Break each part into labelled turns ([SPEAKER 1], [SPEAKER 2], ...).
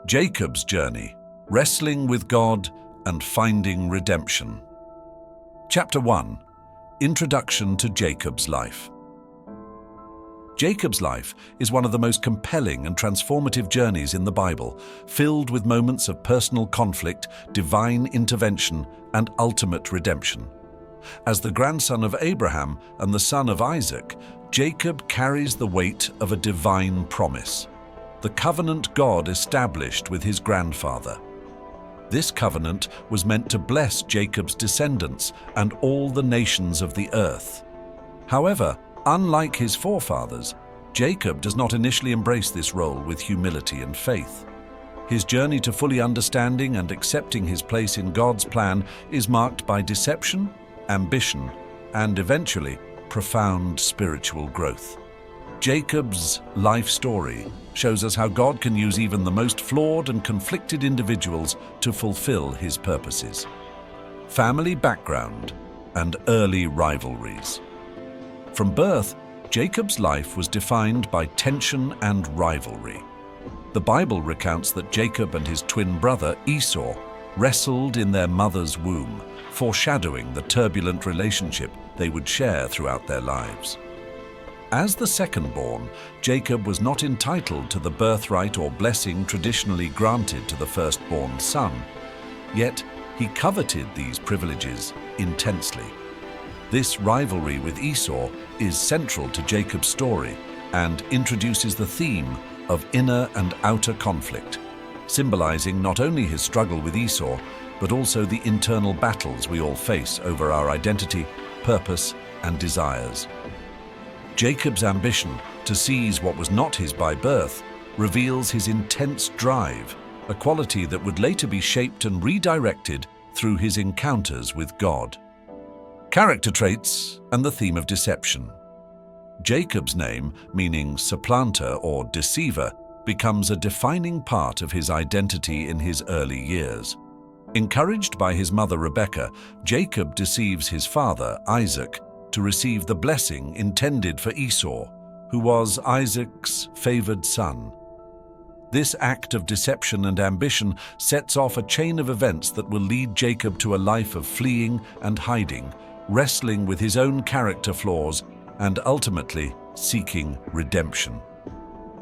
[SPEAKER 1] Jacob's journey, wrestling with God and finding redemption. Chapter 1. Introduction to Jacob's life. Jacob's life is one of the most compelling and transformative journeys in the Bible, filled with moments of personal conflict, divine intervention, and ultimate redemption. As the grandson of Abraham and the son of Isaac, Jacob carries the weight of a divine promise, the covenant God established with his grandfather. This covenant was meant to bless Jacob's descendants and all the nations of the earth. However, unlike his forefathers, Jacob does not initially embrace this role with humility and faith. His journey to fully understanding and accepting his place in God's plan is marked by deception, ambition, and eventually, profound spiritual growth. Jacob's life story shows us how God can use even the most flawed and conflicted individuals to fulfill his purposes. Family background and early rivalries. From birth, Jacob's life was defined by tension and rivalry. The Bible recounts that Jacob and his twin brother Esau wrestled in their mother's womb, foreshadowing the turbulent relationship they would share throughout their lives. As the second-born, Jacob was not entitled to the birthright or blessing traditionally granted to the firstborn son, yet he coveted these privileges intensely. This rivalry with Esau is central to Jacob's story and introduces the theme of inner and outer conflict, symbolizing not only his struggle with Esau, but also the internal battles we all face over our identity, purpose, and desires. Jacob's ambition to seize what was not his by birth reveals his intense drive, a quality that would later be shaped and redirected through his encounters with God. Character traits and the theme of deception. Jacob's name, meaning supplanter or deceiver, becomes a defining part of his identity in his early years. Encouraged by his mother Rebekah, Jacob deceives his father, Isaac, to receive the blessing intended for Esau, who was Isaac's favored son. This act of deception and ambition sets off a chain of events that will lead Jacob to a life of fleeing and hiding, wrestling with his own character flaws, and ultimately seeking redemption.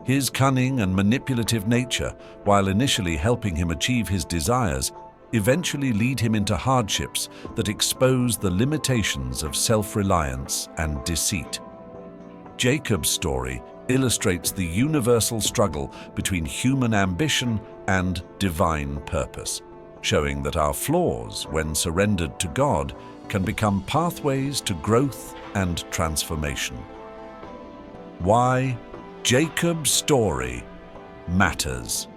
[SPEAKER 1] His cunning and manipulative nature, while initially helping him achieve his desires, eventually lead him into hardships that expose the limitations of self-reliance and deceit. Jacob's story illustrates the universal struggle between human ambition and divine purpose, showing that our flaws, when surrendered to God, can become pathways to growth and transformation. Why Jacob's story matters.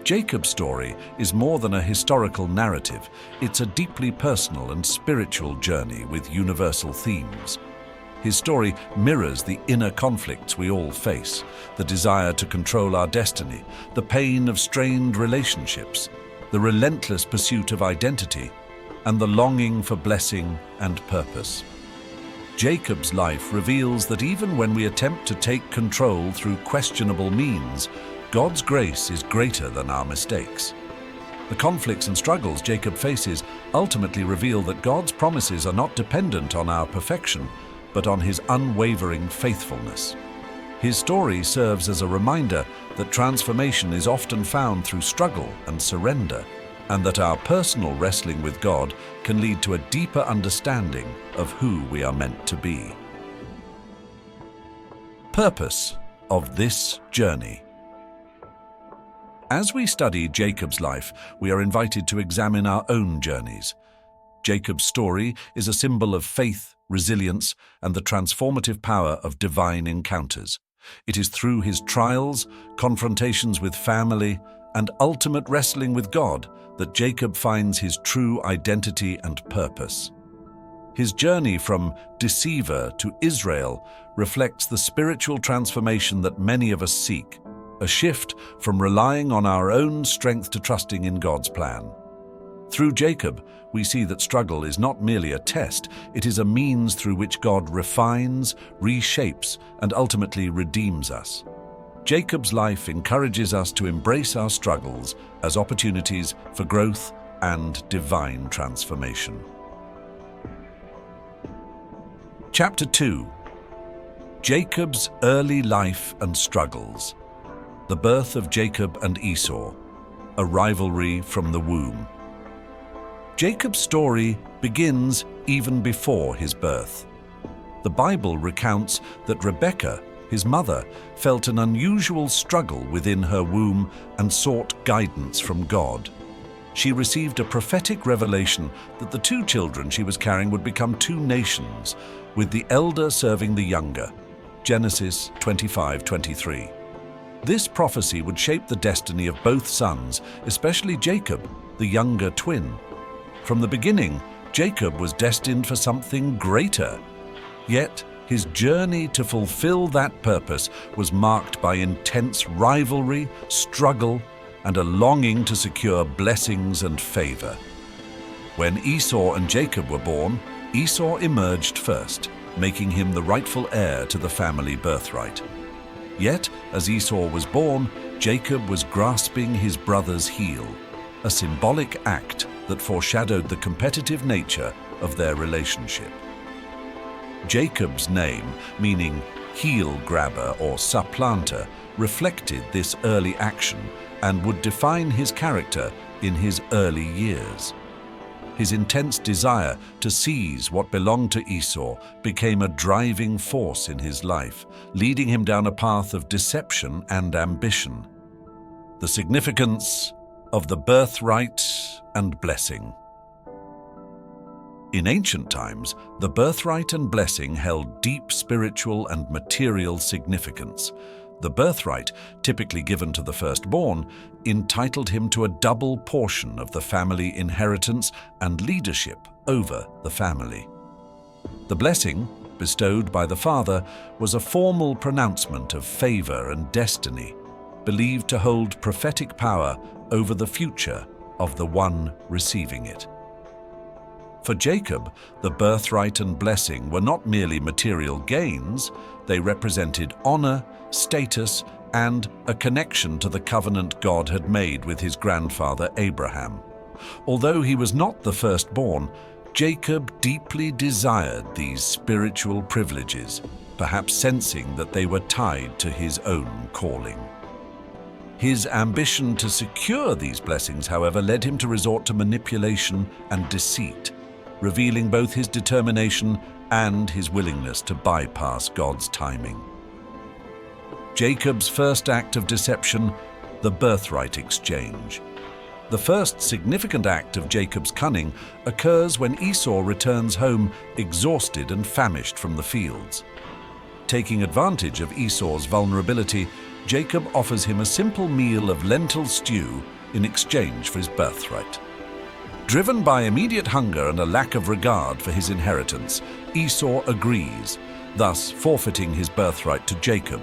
[SPEAKER 1] Jacob's story is more than a historical narrative. It's a deeply personal and spiritual journey with universal themes. His story mirrors the inner conflicts we all face, the desire to control our destiny, the pain of strained relationships, the relentless pursuit of identity, and the longing for blessing and purpose. Jacob's life reveals that even when we attempt to take control through questionable means, God's grace is greater than our mistakes. The conflicts and struggles Jacob faces ultimately reveal that God's promises are not dependent on our perfection, but on his unwavering faithfulness. His story serves as a reminder that transformation is often found through struggle and surrender, and that our personal wrestling with God can lead to a deeper understanding of who we are meant to be. Purpose of this journey. As we study Jacob's life, we are invited to examine our own journeys. Jacob's story is a symbol of faith, resilience, and the transformative power of divine encounters. It is through his trials, confrontations with family, and ultimate wrestling with God that Jacob finds his true identity and purpose. His journey from deceiver to Israel reflects the spiritual transformation that many of us seek, a shift from relying on our own strength to trusting in God's plan. Through Jacob, we see that struggle is not merely a test, it is a means through which God refines, reshapes, and ultimately redeems us. Jacob's life encourages us to embrace our struggles as opportunities for growth and divine transformation. Chapter 2. Jacob's early life and struggles. The birth of Jacob and Esau, a rivalry from the womb. Jacob's story begins even before his birth. The Bible recounts that Rebekah, his mother, felt an unusual struggle within her womb and sought guidance from God. She received a prophetic revelation that the two children she was carrying would become two nations, with the elder serving the younger. Genesis 25:23. This prophecy would shape the destiny of both sons, especially Jacob, the younger twin. From the beginning, Jacob was destined for something greater. Yet, his journey to fulfill that purpose was marked by intense rivalry, struggle, and a longing to secure blessings and favor. When Esau and Jacob were born, Esau emerged first, making him the rightful heir to the family birthright. Yet, as Esau was born, Jacob was grasping his brother's heel, a symbolic act that foreshadowed the competitive nature of their relationship. Jacob's name, meaning heel grabber or supplanter, reflected this early action and would define his character in his early years. His intense desire to seize what belonged to Esau became a driving force in his life, leading him down a path of deception and ambition. The significance of the birthright and blessing. In ancient times, the birthright and blessing held deep spiritual and material significance. The birthright, typically given to the firstborn, entitled him to a double portion of the family inheritance and leadership over the family. The blessing, bestowed by the father, was a formal pronouncement of favor and destiny, believed to hold prophetic power over the future of the one receiving it. For Jacob, the birthright and blessing were not merely material gains, they represented honor, status, and a connection to the covenant God had made with his grandfather Abraham. Although he was not the firstborn, Jacob deeply desired these spiritual privileges, perhaps sensing that they were tied to his own calling. His ambition to secure these blessings, however, led him to resort to manipulation and deceit, revealing both his determination and his willingness to bypass God's timing. Jacob's first act of deception, the birthright exchange. The first significant act of Jacob's cunning occurs when Esau returns home exhausted and famished from the fields. Taking advantage of Esau's vulnerability, Jacob offers him a simple meal of lentil stew in exchange for his birthright. Driven by immediate hunger and a lack of regard for his inheritance, Esau agrees, thus forfeiting his birthright to Jacob.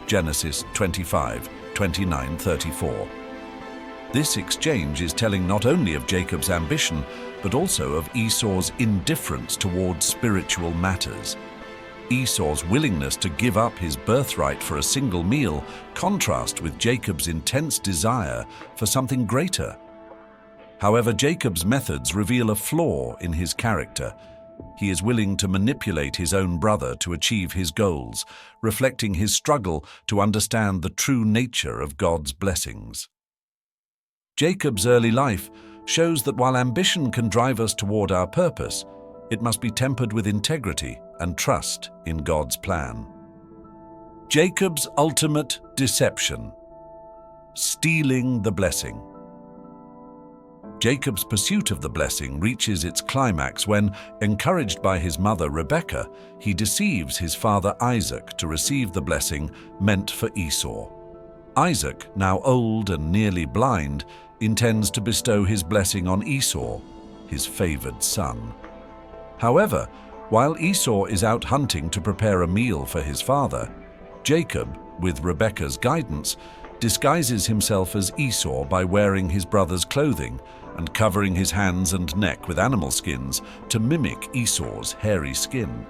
[SPEAKER 1] Genesis 25:29-34. This exchange is telling not only of Jacob's ambition, but also of Esau's indifference towards spiritual matters. Esau's willingness to give up his birthright for a single meal contrasts with Jacob's intense desire for something greater. However, Jacob's methods reveal a flaw in his character. He is willing to manipulate his own brother to achieve his goals, reflecting his struggle to understand the true nature of God's blessings. Jacob's early life shows that while ambition can drive us toward our purpose, it must be tempered with integrity and trust in God's plan. Jacob's ultimate deception: stealing the blessing. Jacob's pursuit of the blessing reaches its climax when, encouraged by his mother Rebekah, he deceives his father Isaac to receive the blessing meant for Esau. Isaac, now old and nearly blind, intends to bestow his blessing on Esau, his favored son. However, while Esau is out hunting to prepare a meal for his father, Jacob, with Rebekah's guidance, disguises himself as Esau by wearing his brother's clothing and covering his hands and neck with animal skins to mimic Esau's hairy skin.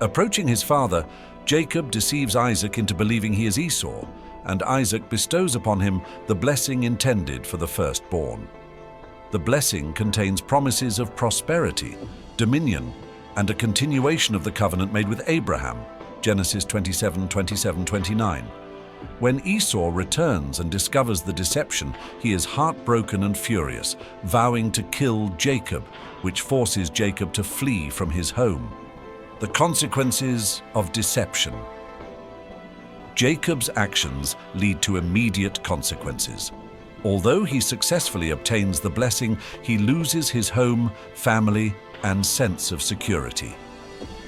[SPEAKER 1] Approaching his father, Jacob deceives Isaac into believing he is Esau and Isaac bestows upon him the blessing intended for the firstborn. The blessing contains promises of prosperity, dominion, and a continuation of the covenant made with Abraham, Genesis 27:27-29. When Esau returns and discovers the deception, he is heartbroken and furious, vowing to kill Jacob, which forces Jacob to flee from his home. The consequences of deception. Jacob's actions lead to immediate consequences. Although he successfully obtains the blessing, he loses his home, family, and sense of security.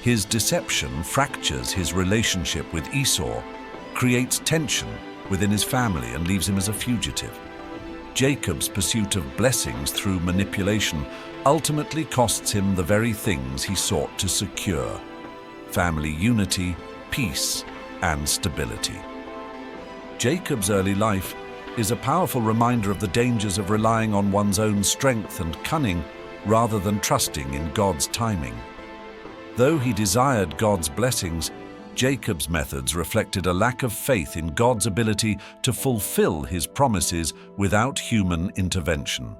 [SPEAKER 1] His deception fractures his relationship with Esau, creates tension within his family, and leaves him as a fugitive. Jacob's pursuit of blessings through manipulation ultimately costs him the very things he sought to secure: family unity, peace, and stability. Jacob's early life is a powerful reminder of the dangers of relying on one's own strength and cunning rather than trusting in God's timing. Though he desired God's blessings, Jacob's methods reflected a lack of faith in God's ability to fulfill his promises without human intervention.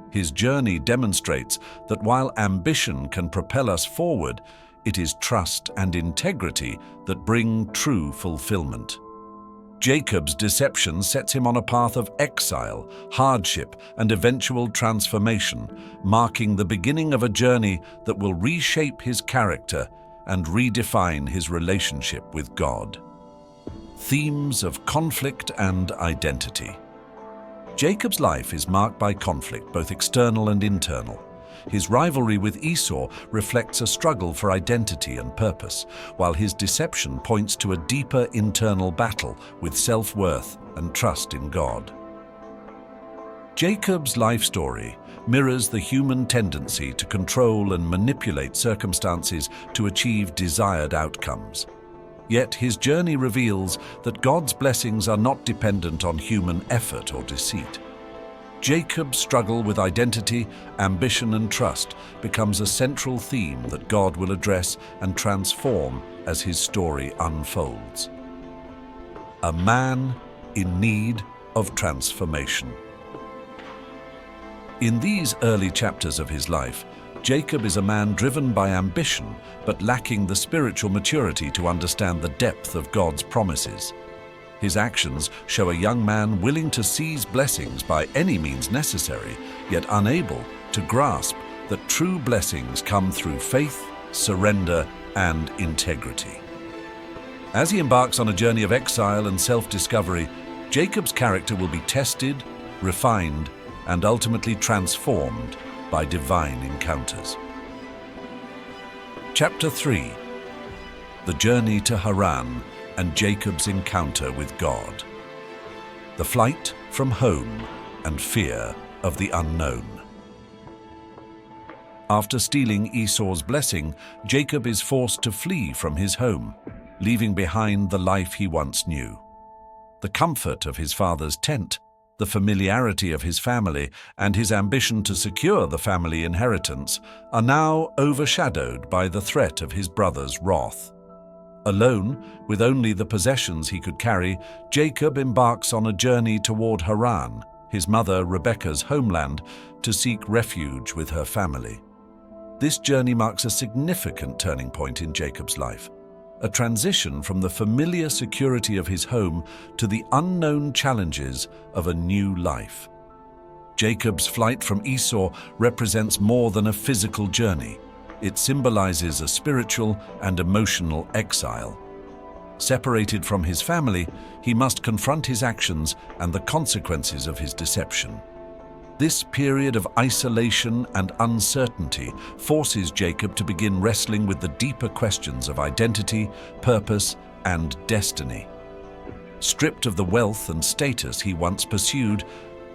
[SPEAKER 1] His journey demonstrates that while ambition can propel us forward, it is trust and integrity that bring true fulfillment. Jacob's deception sets him on a path of exile, hardship, and eventual transformation, marking the beginning of a journey that will reshape his character and redefine his relationship with God. Themes of conflict and identity. Jacob's life is marked by conflict, both external and internal. His rivalry with Esau reflects a struggle for identity and purpose, while his deception points to a deeper internal battle with self-worth and trust in God. Jacob's life story mirrors the human tendency to control and manipulate circumstances to achieve desired outcomes. Yet his journey reveals that God's blessings are not dependent on human effort or deceit. Jacob's struggle with identity, ambition, and trust becomes a central theme that God will address and transform as his story unfolds. A man in need of transformation. In these early chapters of his life, Jacob is a man driven by ambition but lacking the spiritual maturity to understand the depth of God's promises. His actions show a young man willing to seize blessings by any means necessary, yet unable to grasp that true blessings come through faith, surrender, and integrity. As he embarks on a journey of exile and self-discovery, Jacob's character will be tested, refined, and ultimately transformed by divine encounters. Chapter 3. The journey to Haran and Jacob's encounter with God. The flight from home and fear of the unknown. After stealing Esau's blessing, Jacob is forced to flee from his home, leaving behind the life he once knew. The comfort of his father's tent, the familiarity of his family, and his ambition to secure the family inheritance are now overshadowed by the threat of his brother's wrath. Alone, with only the possessions he could carry, Jacob embarks on a journey toward Haran, his mother Rebekah's homeland, to seek refuge with her family. This journey marks a significant turning point in Jacob's life, a transition from the familiar security of his home to the unknown challenges of a new life. Jacob's flight from Esau represents more than a physical journey. It symbolizes a spiritual and emotional exile. Separated from his family, he must confront his actions and the consequences of his deception. This period of isolation and uncertainty forces Jacob to begin wrestling with the deeper questions of identity, purpose, and destiny. Stripped of the wealth and status he once pursued,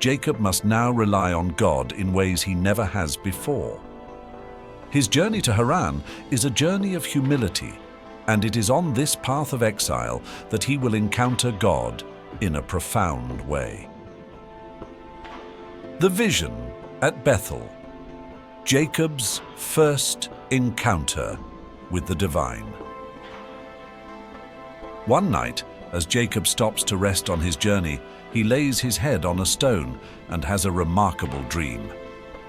[SPEAKER 1] Jacob must now rely on God in ways he never has before. His journey to Haran is a journey of humility, and it is on this path of exile that he will encounter God in a profound way. The vision at Bethel. Jacob's first encounter with the divine. One night, As Jacob stops to rest on his journey, he lays his head on a stone and has a remarkable dream,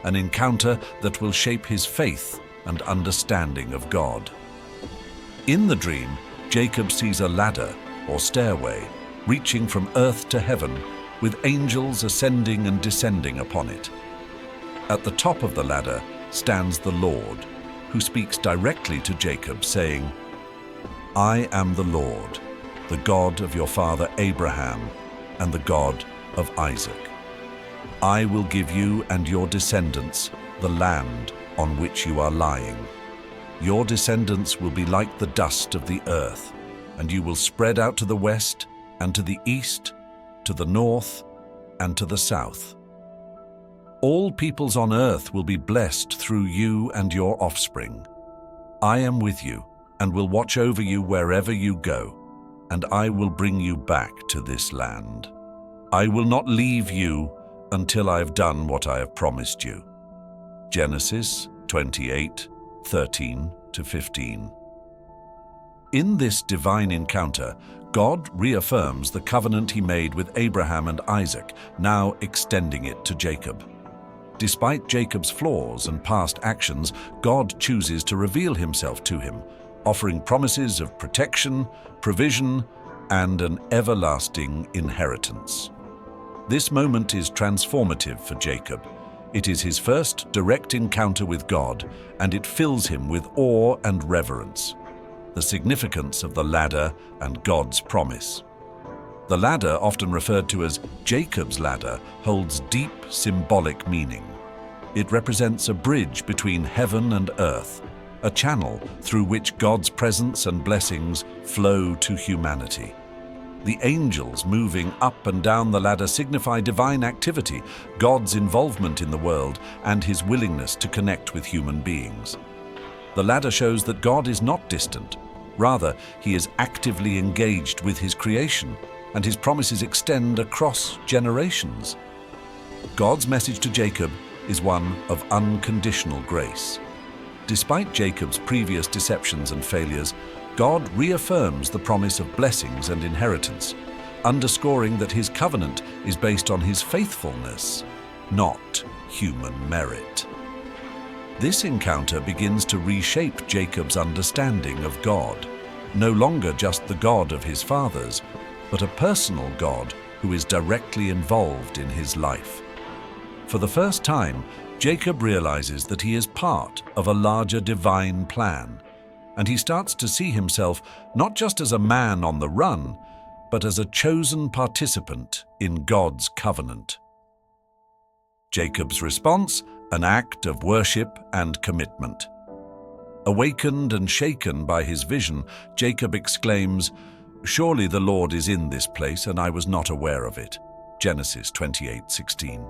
[SPEAKER 1] an encounter that will shape his faith and understanding of God. In the dream, Jacob sees a ladder or stairway reaching from earth to heaven, with angels ascending and descending upon it. At the top of the ladder stands the Lord, who speaks directly to Jacob, saying, "I am the Lord, the God of your father Abraham and the God of Isaac. I will give you and your descendants the land on which you are lying. Your descendants will be like the dust of the earth, and you will spread out to the west and to the east, to the north and to the south. All peoples on earth will be blessed through you and your offspring. I am with you and will watch over you wherever you go, and I will bring you back to this land. I will not leave you until I have done what I have promised you." Genesis 28:13-15. In this divine encounter, God reaffirms the covenant he made with Abraham and Isaac, now extending it to Jacob. Despite Jacob's flaws and past actions, God chooses to reveal himself to him, offering promises of protection, provision, and an everlasting inheritance. This moment is transformative for Jacob. It is his first direct encounter with God, and it fills him with awe and reverence. The significance of the ladder and God's promise. The ladder, often referred to as Jacob's ladder, holds deep symbolic meaning. It represents a bridge between heaven and earth, a channel through which God's presence and blessings flow to humanity. The angels moving up and down the ladder signify divine activity, God's involvement in the world, and his willingness to connect with human beings. The ladder shows that God is not distant. Rather, he is actively engaged with his creation, and his promises extend across generations. God's message to Jacob is one of unconditional grace. Despite Jacob's previous deceptions and failures, God reaffirms the promise of blessings and inheritance, underscoring that his covenant is based on his faithfulness, not human merit. This encounter begins to reshape Jacob's understanding of God, no longer just the God of his fathers, but a personal God who is directly involved in his life. For the first time, Jacob realizes that he is part of a larger divine plan, and he starts to see himself not just as a man on the run, but as a chosen participant in God's covenant. Jacob's response: an act of worship and commitment. Awakened and shaken by his vision, Jacob exclaims, "Surely the Lord is in this place, and I was not aware of it." Genesis 28:16.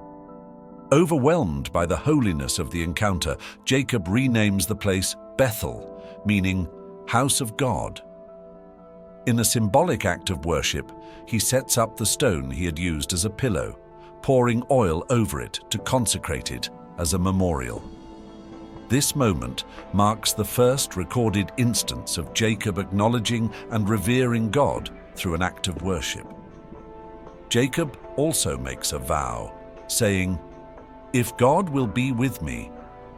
[SPEAKER 1] Overwhelmed by the holiness of the encounter, Jacob renames the place Bethel, meaning house of God. In a symbolic act of worship, he sets up the stone he had used as a pillow, pouring oil over it to consecrate it as a memorial. This moment marks the first recorded instance of Jacob acknowledging and revering God through an act of worship. Jacob also makes a vow, saying, "If God will be with me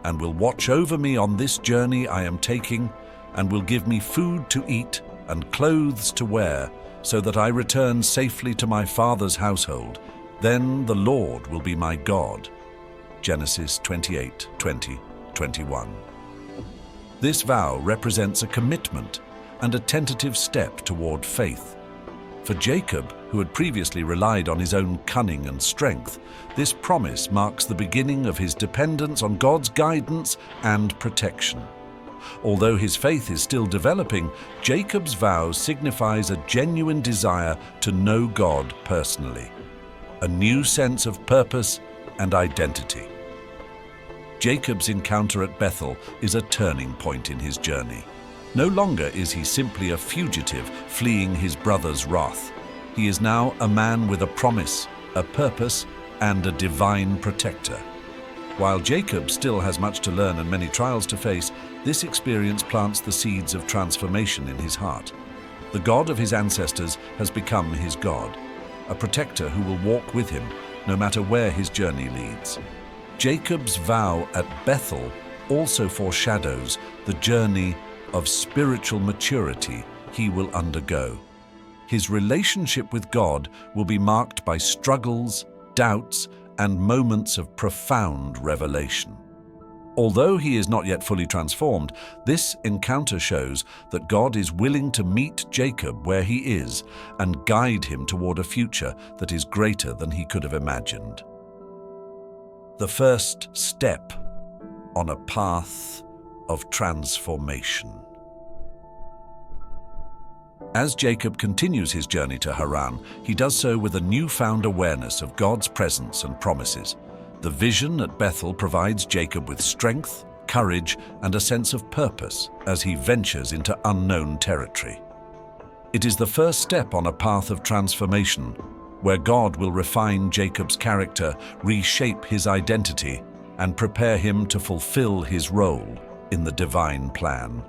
[SPEAKER 1] and will watch over me on this journey I am taking, and will give me food to eat and clothes to wear, so that I return safely to my father's household, then the Lord will be my God." Genesis 28:20-21. This vow represents a commitment and a tentative step toward faith. For Jacob, who had previously relied on his own cunning and strength, this promise marks the beginning of his dependence on God's guidance and protection. Although his faith is still developing, Jacob's vow signifies a genuine desire to know God personally, a new sense of purpose and identity. Jacob's encounter at Bethel is a turning point in his journey. No longer is he simply a fugitive fleeing his brother's wrath. He is now a man with a promise, a purpose, and a divine protector. While Jacob still has much to learn and many trials to face, this experience plants the seeds of transformation in his heart. The God of his ancestors has become his God, a protector who will walk with him no matter where his journey leads. Jacob's vow at Bethel also foreshadows the journey of spiritual maturity he will undergo. His relationship with God will be marked by struggles, doubts, and moments of profound revelation. Although he is not yet fully transformed, this encounter shows that God is willing to meet Jacob where he is and guide him toward a future that is greater than he could have imagined. The first step on a path of transformation. As Jacob continues his journey to Haran, he does so with a newfound awareness of God's presence and promises. The vision at Bethel provides Jacob with strength, courage, and a sense of purpose as he ventures into unknown territory. It is the first step on a path of transformation, where God will refine Jacob's character, reshape his identity, and prepare him to fulfill his role in the divine plan.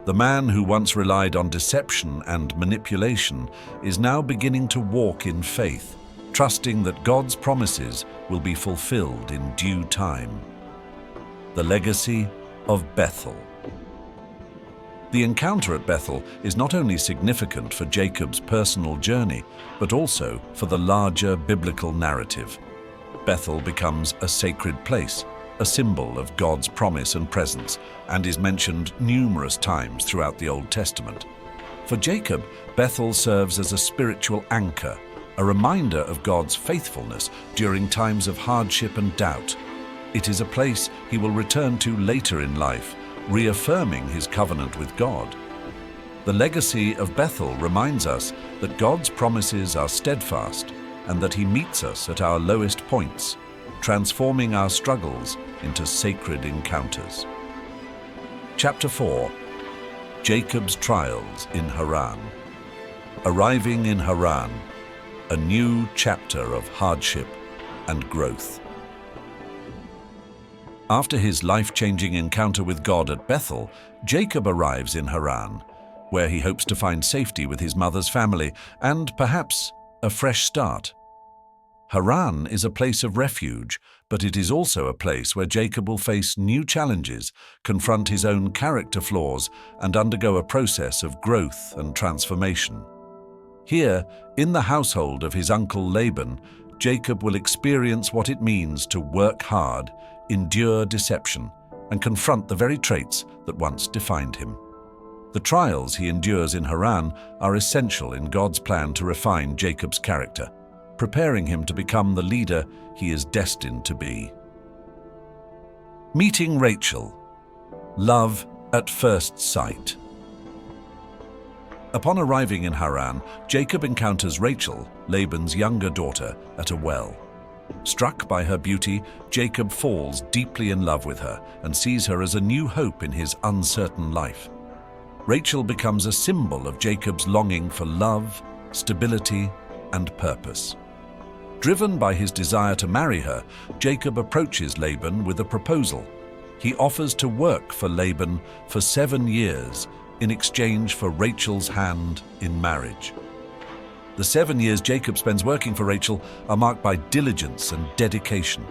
[SPEAKER 1] The man who once relied on deception and manipulation is now beginning to walk in faith, trusting that God's promises will be fulfilled in due time. The legacy of Bethel. The encounter at Bethel is not only significant for Jacob's personal journey, but also for the larger biblical narrative. Bethel becomes a sacred place, a symbol of God's promise and presence, and is mentioned numerous times throughout the Old Testament. For Jacob, Bethel serves as a spiritual anchor, a reminder of God's faithfulness during times of hardship and doubt. It is a place he will return to later in life, reaffirming his covenant with God. The legacy of Bethel reminds us that God's promises are steadfast and that he meets us at our lowest points, transforming our struggles into sacred encounters. Chapter 4. Jacob's Trials in Haran. Arriving in Haran, a new chapter of hardship and growth. After his life-changing encounter with God at Bethel, Jacob arrives in Haran, where he hopes to find safety with his mother's family and, perhaps, a fresh start. Haran is a place of refuge, but it is also a place where Jacob will face new challenges, confront his own character flaws, and undergo a process of growth and transformation. Here, in the household of his uncle Laban, Jacob will experience what it means to work hard, endure deception, and confront the very traits that once defined him. The trials he endures in Haran are essential in God's plan to refine Jacob's character, preparing him to become the leader he is destined to be. Meeting Rachel. Love at first sight. Upon arriving in Haran, Jacob encounters Rachel, Laban's younger daughter, at a well. Struck by her beauty, Jacob falls deeply in love with her and sees her as a new hope in his uncertain life. Rachel becomes a symbol of Jacob's longing for love, stability, and purpose. Driven by his desire to marry her, Jacob approaches Laban with a proposal. He offers to work for Laban for 7 years in exchange for Rachel's hand in marriage. The 7 years Jacob spends working for Rachel are marked by diligence and dedication.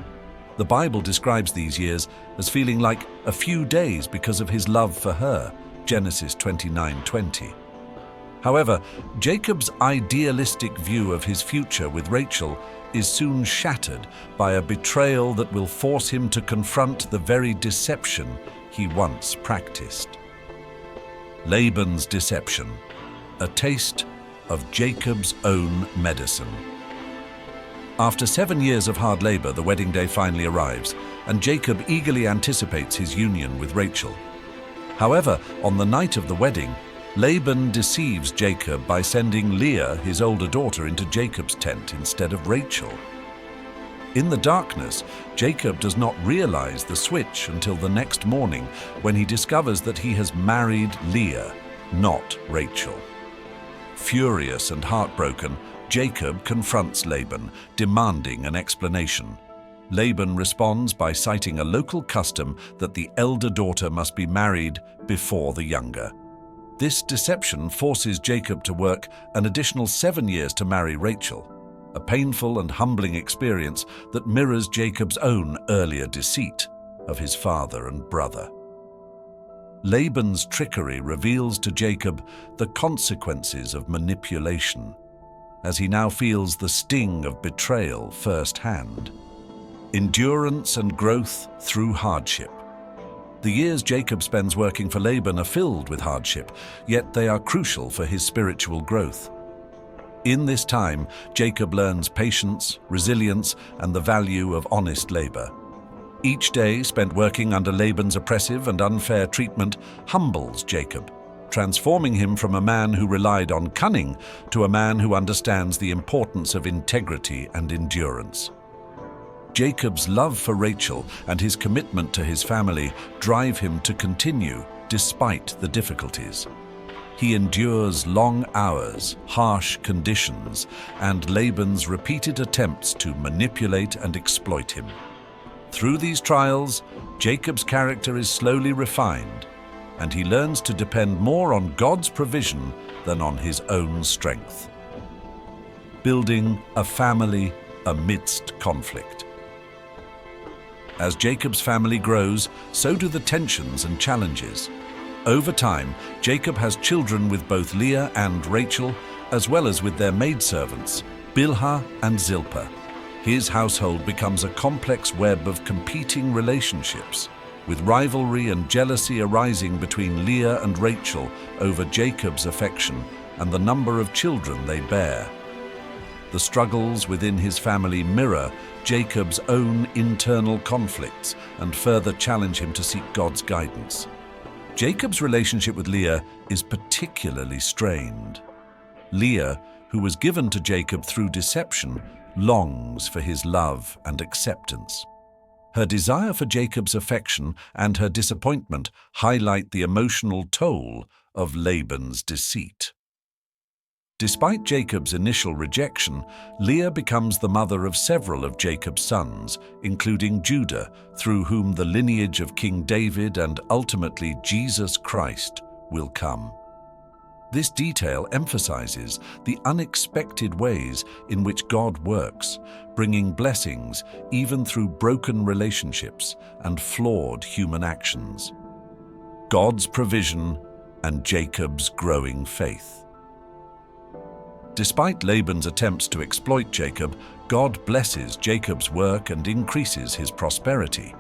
[SPEAKER 1] The Bible describes these years as feeling like a few days because of his love for her, Genesis 29:20. However, Jacob's idealistic view of his future with Rachel is soon shattered by a betrayal that will force him to confront the very deception he once practiced. Laban's deception, a taste of Jacob's own medicine. After 7 years of hard labor, the wedding day finally arrives, and Jacob eagerly anticipates his union with Rachel. However, on the night of the wedding, Laban deceives Jacob by sending Leah, his older daughter, into Jacob's tent instead of Rachel. In the darkness, Jacob does not realize the switch until the next morning, when he discovers that he has married Leah, not Rachel. Furious and heartbroken, Jacob confronts Laban, demanding an explanation. Laban responds by citing a local custom that the elder daughter must be married before the younger. This deception forces Jacob to work an additional 7 years to marry Rachel, a painful and humbling experience that mirrors Jacob's own earlier deceit of his father and brother. Laban's trickery reveals to Jacob the consequences of manipulation, as he now feels the sting of betrayal firsthand. Endurance and growth through hardship. The years Jacob spends working for Laban are filled with hardship, yet they are crucial for his spiritual growth. In this time, Jacob learns patience, resilience, and the value of honest labor. Each day spent working under Laban's oppressive and unfair treatment humbles Jacob, transforming him from a man who relied on cunning to a man who understands the importance of integrity and endurance. Jacob's love for Rachel and his commitment to his family drive him to continue despite the difficulties. He endures long hours, harsh conditions, and Laban's repeated attempts to manipulate and exploit him. Through these trials, Jacob's character is slowly refined, and he learns to depend more on God's provision than on his own strength. Building a family amidst conflict. As Jacob's family grows, so do the tensions and challenges. Over time, Jacob has children with both Leah and Rachel, as well as with their maidservants, Bilhah and Zilpah. His household becomes a complex web of competing relationships, with rivalry and jealousy arising between Leah and Rachel over Jacob's affection and the number of children they bear. The struggles within his family mirror Jacob's own internal conflicts and further challenge him to seek God's guidance. Jacob's relationship with Leah is particularly strained. Leah, who was given to Jacob through deception, longs for his love and acceptance. Her desire for Jacob's affection and her disappointment highlight the emotional toll of Laban's deceit. Despite Jacob's initial rejection, Leah becomes the mother of several of Jacob's sons, including Judah, through whom the lineage of King David and ultimately Jesus Christ will come. This detail emphasizes the unexpected ways in which God works, bringing blessings even through broken relationships and flawed human actions. God's provision and Jacob's growing faith. Despite Laban's attempts to exploit Jacob, God blesses Jacob's work and increases his prosperity.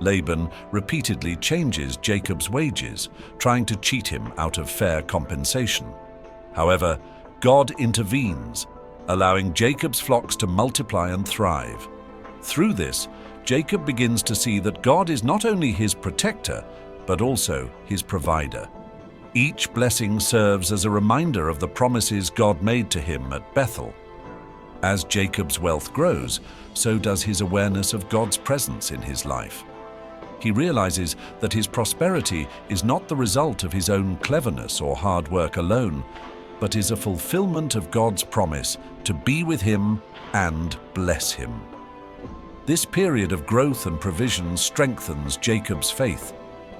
[SPEAKER 1] Laban repeatedly changes Jacob's wages, trying to cheat him out of fair compensation. However, God intervenes, allowing Jacob's flocks to multiply and thrive. Through this, Jacob begins to see that God is not only his protector, but also his provider. Each blessing serves as a reminder of the promises God made to him at Bethel. As Jacob's wealth grows, so does his awareness of God's presence in his life. He realizes that his prosperity is not the result of his own cleverness or hard work alone, but is a fulfillment of God's promise to be with him and bless him. This period of growth and provision strengthens Jacob's faith,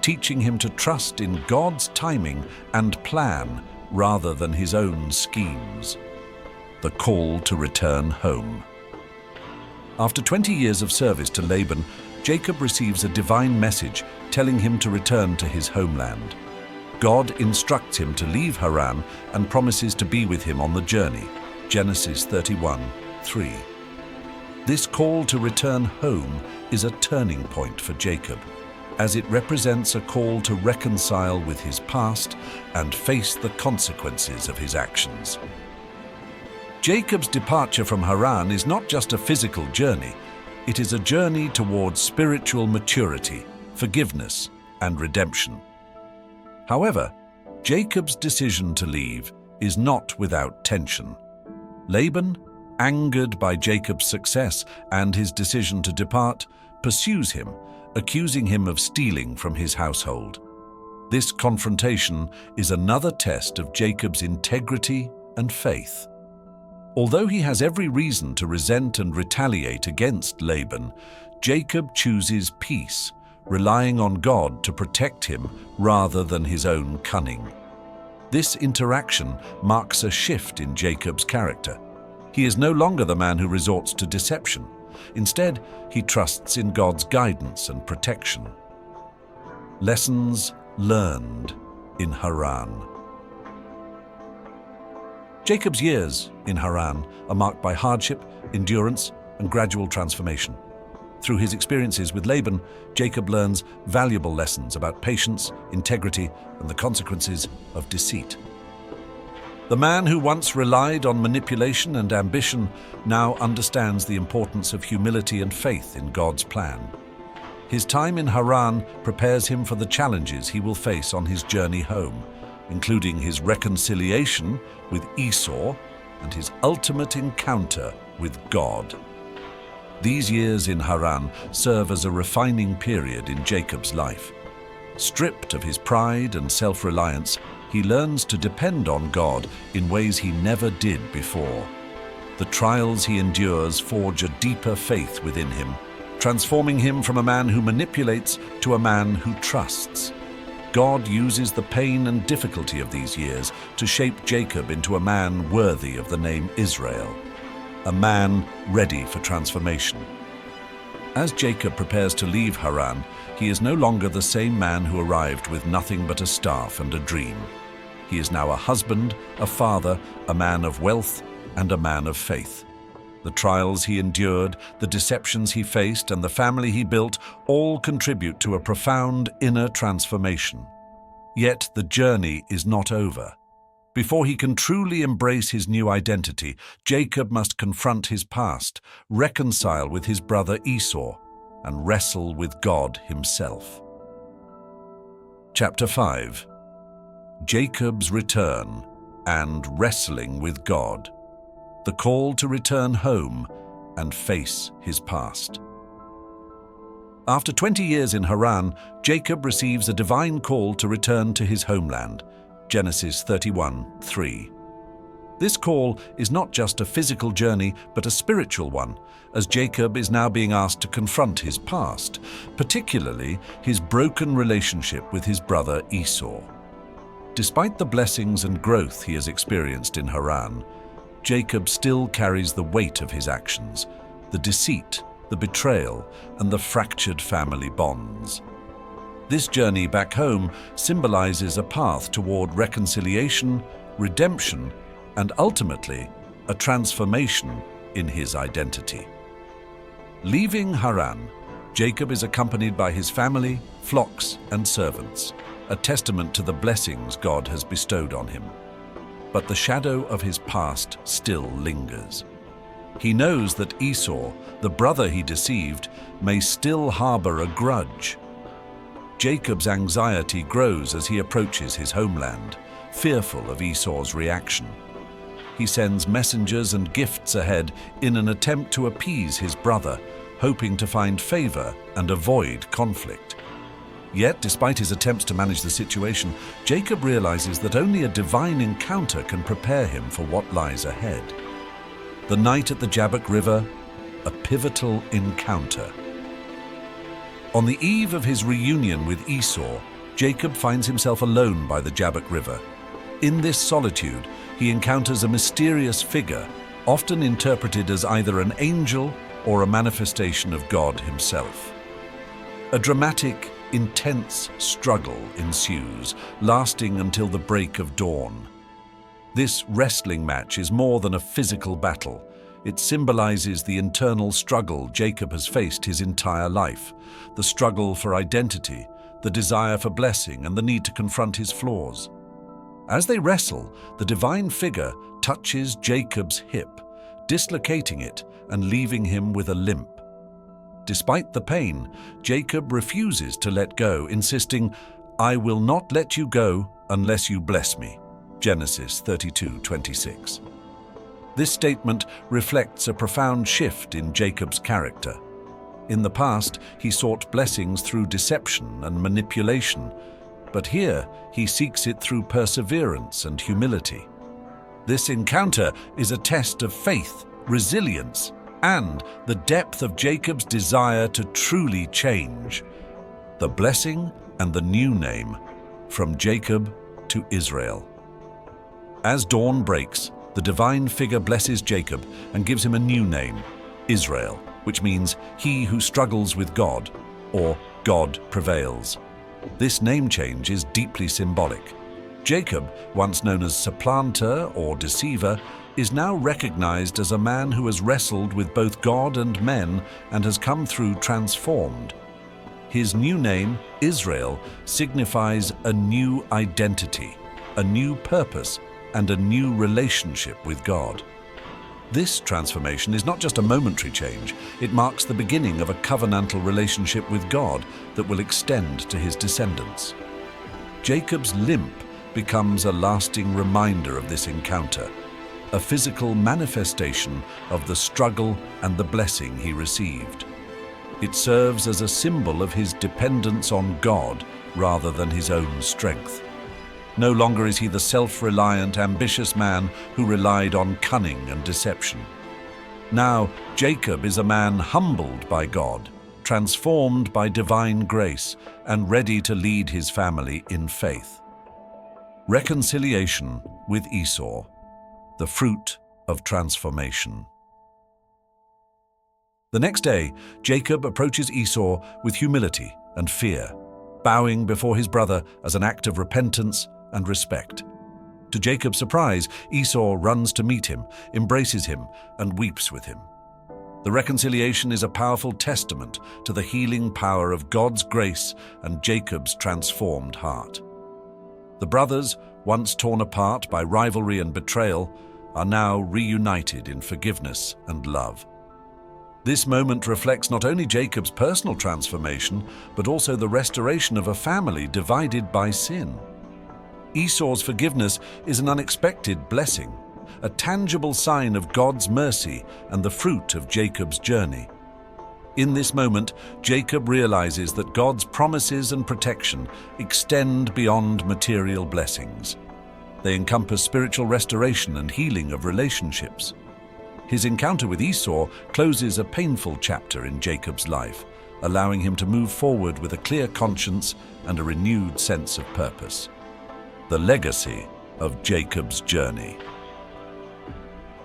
[SPEAKER 1] teaching him to trust in God's timing and plan rather than his own schemes. The call to return home. After 20 years of service to Laban, Jacob receives a divine message telling him to return to his homeland. God instructs him to leave Haran and promises to be with him on the journey. Genesis 31:3. This call to return home is a turning point for Jacob, as it represents a call to reconcile with his past and face the consequences of his actions. Jacob's departure from Haran is not just a physical journey, it is a journey towards spiritual maturity, forgiveness, and redemption. However, Jacob's decision to leave is not without tension. Laban, angered by Jacob's success and his decision to depart, pursues him, accusing him of stealing from his household. This confrontation is another test of Jacob's integrity and faith. Although he has every reason to resent and retaliate against Laban, Jacob chooses peace, relying on God to protect him rather than his own cunning. This interaction marks a shift in Jacob's character. He is no longer the man who resorts to deception. Instead, he trusts in God's guidance and protection. Lessons learned in Haran. Jacob's years in Haran are marked by hardship, endurance, and gradual transformation. Through his experiences with Laban, Jacob learns valuable lessons about patience, integrity, and the consequences of deceit. The man who once relied on manipulation and ambition now understands the importance of humility and faith in God's plan. His time in Haran prepares him for the challenges he will face on his journey home, including his reconciliation with Esau and his ultimate encounter with God. These years in Haran serve as a refining period in Jacob's life. Stripped of his pride and self-reliance, he learns to depend on God in ways he never did before. The trials he endures forge a deeper faith within him, transforming him from a man who manipulates to a man who trusts. God uses the pain and difficulty of these years to shape Jacob into a man worthy of the name Israel, a man ready for transformation. As Jacob prepares to leave Haran, he is no longer the same man who arrived with nothing but a staff and a dream. He is now a husband, a father, a man of wealth, and a man of faith. The trials he endured, the deceptions he faced, and the family he built all contribute to a profound inner transformation. Yet the journey is not over. Before he can truly embrace his new identity, Jacob must confront his past, reconcile with his brother Esau, and wrestle with God himself. Chapter 5. Jacob's return and wrestling with God. The call to return home and face his past. After 20 years in Haran, Jacob receives a divine call to return to his homeland. Genesis 31:3. This call is not just a physical journey, but a spiritual one, as Jacob is now being asked to confront his past, particularly his broken relationship with his brother Esau. Despite the blessings and growth he has experienced in Haran, Jacob still carries the weight of his actions, the deceit, the betrayal, and the fractured family bonds. This journey back home symbolizes a path toward reconciliation, redemption, and ultimately, a transformation in his identity. Leaving Haran, Jacob is accompanied by his family, flocks, and servants, a testament to the blessings God has bestowed on him. But the shadow of his past still lingers. He knows that Esau, the brother he deceived, may still harbor a grudge. Jacob's anxiety grows as he approaches his homeland, fearful of Esau's reaction. He sends messengers and gifts ahead in an attempt to appease his brother, hoping to find favor and avoid conflict. Yet, despite his attempts to manage the situation, Jacob realizes that only a divine encounter can prepare him for what lies ahead. The night at the Jabbok River, a pivotal encounter. On the eve of his reunion with Esau, Jacob finds himself alone by the Jabbok River. In this solitude, he encounters a mysterious figure, often interpreted as either an angel or a manifestation of God himself. A dramatic, intense struggle ensues, lasting until the break of dawn. This wrestling match is more than a physical battle. It symbolizes the internal struggle Jacob has faced his entire life, the struggle for identity, the desire for blessing, and the need to confront his flaws. As they wrestle, the divine figure touches Jacob's hip, dislocating it and leaving him with a limp. Despite the pain, Jacob refuses to let go, insisting, "I will not let you go unless you bless me." Genesis 32:26. This statement reflects a profound shift in Jacob's character. In the past, he sought blessings through deception and manipulation, but here he seeks it through perseverance and humility. This encounter is a test of faith, resilience, and the depth of Jacob's desire to truly change. The blessing and the new name, from Jacob to Israel. As dawn breaks, the divine figure blesses Jacob and gives him a new name, Israel, which means he who struggles with God, or God prevails. This name change is deeply symbolic. Jacob, once known as supplanter or deceiver, is now recognized as a man who has wrestled with both God and men and has come through transformed. His new name, Israel, signifies a new identity, a new purpose, and a new relationship with God. This transformation is not just a momentary change, it marks the beginning of a covenantal relationship with God that will extend to his descendants. Jacob's limp becomes a lasting reminder of this encounter, a physical manifestation of the struggle and the blessing he received. It serves as a symbol of his dependence on God rather than his own strength. No longer is he the self-reliant, ambitious man who relied on cunning and deception. Now, Jacob is a man humbled by God, transformed by divine grace, and ready to lead his family in faith. Reconciliation with Esau, the fruit of transformation. The next day, Jacob approaches Esau with humility and fear, bowing before his brother as an act of repentance and respect. To Jacob's surprise, Esau runs to meet him, embraces him, and weeps with him. The reconciliation is a powerful testament to the healing power of God's grace and Jacob's transformed heart. The brothers, once torn apart by rivalry and betrayal, are now reunited in forgiveness and love. This moment reflects not only Jacob's personal transformation, but also the restoration of a family divided by sin. Esau's forgiveness is an unexpected blessing, a tangible sign of God's mercy and the fruit of Jacob's journey. In this moment, Jacob realizes that God's promises and protection extend beyond material blessings. They encompass spiritual restoration and healing of relationships. His encounter with Esau closes a painful chapter in Jacob's life, allowing him to move forward with a clear conscience and a renewed sense of purpose. The legacy of Jacob's journey.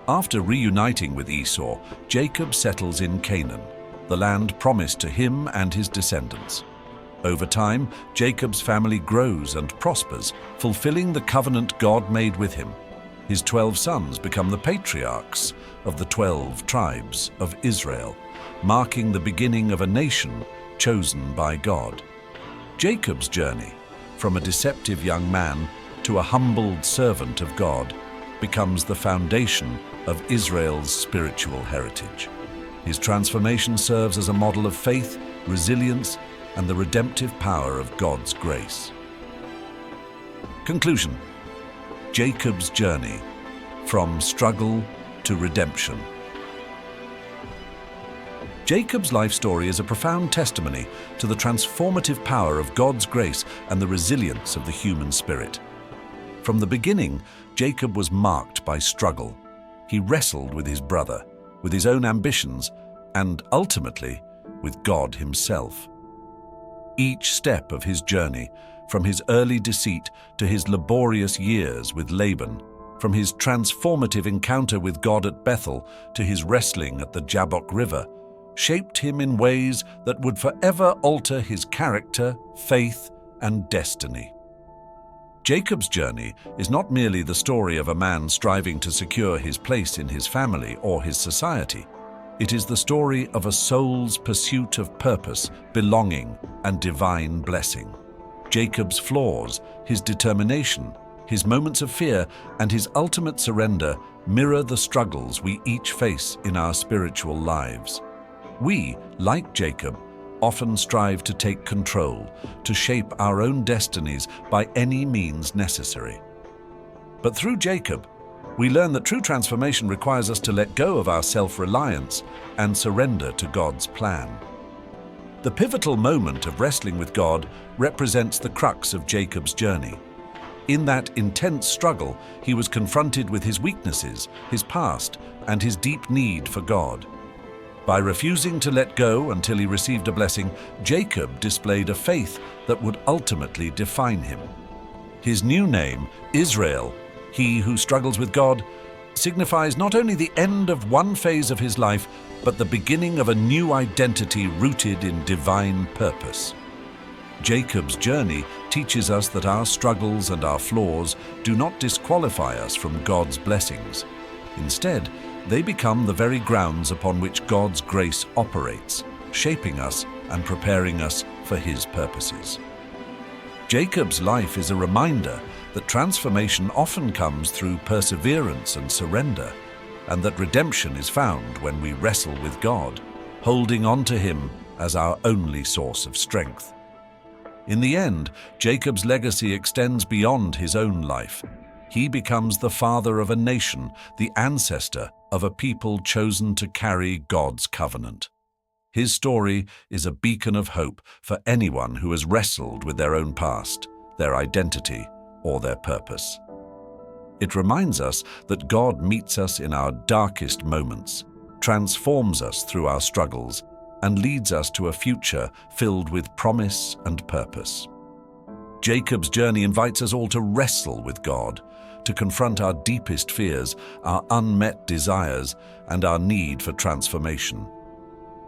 [SPEAKER 1] After reuniting with Esau, Jacob settles in Canaan, the land promised to him and his descendants. Over time, Jacob's family grows and prospers, fulfilling the covenant God made with him. His 12 sons become the patriarchs of the 12 tribes of Israel, marking the beginning of a nation chosen by God. Jacob's journey, from a deceptive young man to a humbled servant of God, becomes the foundation of Israel's spiritual heritage. His transformation serves as a model of faith, resilience, and the redemptive power of God's grace. Conclusion. Jacob's journey, from struggle to redemption. Jacob's life story is a profound testimony to the transformative power of God's grace and the resilience of the human spirit. From the beginning, Jacob was marked by struggle. He wrestled with his brother, with his own ambitions, and ultimately with God himself. Each step of his journey, from his early deceit to his laborious years with Laban, from his transformative encounter with God at Bethel to his wrestling at the Jabbok River, shaped him in ways that would forever alter his character, faith, and destiny. Jacob's journey is not merely the story of a man striving to secure his place in his family or his society. It is the story of a soul's pursuit of purpose, belonging, and divine blessing. Jacob's flaws, his determination, his moments of fear, and his ultimate surrender mirror the struggles we each face in our spiritual lives. We, like Jacob, often strive to take control, to shape our own destinies by any means necessary. But through Jacob, we learn that true transformation requires us to let go of our self-reliance and surrender to God's plan. The pivotal moment of wrestling with God represents the crux of Jacob's journey. In that intense struggle, he was confronted with his weaknesses, his past, and his deep need for God. By refusing to let go until he received a blessing, Jacob displayed a faith that would ultimately define him. His new name, Israel, He who struggles with God signifies not only the end of one phase of his life, but the beginning of a new identity rooted in divine purpose. Jacob's journey teaches us that our struggles and our flaws do not disqualify us from God's blessings. Instead, they become the very grounds upon which God's grace operates, shaping us and preparing us for His purposes. Jacob's life is a reminder that transformation often comes through perseverance and surrender, and that redemption is found when we wrestle with God, holding on to Him as our only source of strength. In the end, Jacob's legacy extends beyond his own life. He becomes the father of a nation, the ancestor of a people chosen to carry God's covenant. His story is a beacon of hope for anyone who has wrestled with their own past, their identity, or their purpose. It reminds us that God meets us in our darkest moments, transforms us through our struggles, and leads us to a future filled with promise and purpose. Jacob's journey invites us all to wrestle with God, to confront our deepest fears, our unmet desires, and our need for transformation.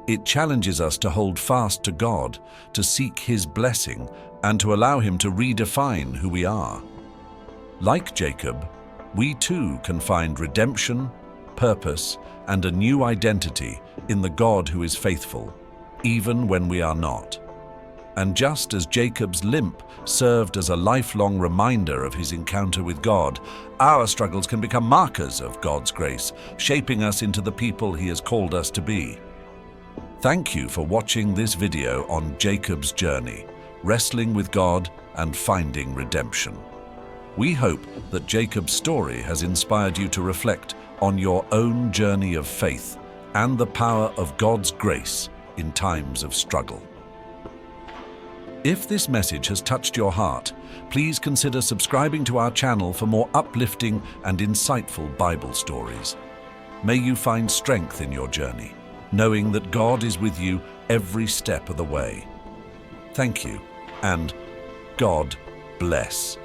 [SPEAKER 1] It challenges us to hold fast to God, to seek His blessing, and to allow Him to redefine who we are. Like Jacob, we too can find redemption, purpose, and a new identity in the God who is faithful, even when we are not. And just as Jacob's limp served as a lifelong reminder of his encounter with God, our struggles can become markers of God's grace, shaping us into the people He has called us to be. Thank you for watching this video on Jacob's journey, wrestling with God and finding redemption. We hope that Jacob's story has inspired you to reflect on your own journey of faith and the power of God's grace in times of struggle. If this message has touched your heart, please consider subscribing to our channel for more uplifting and insightful Bible stories. May you find strength in your journey, knowing that God is with you every step of the way. Thank you, and God bless.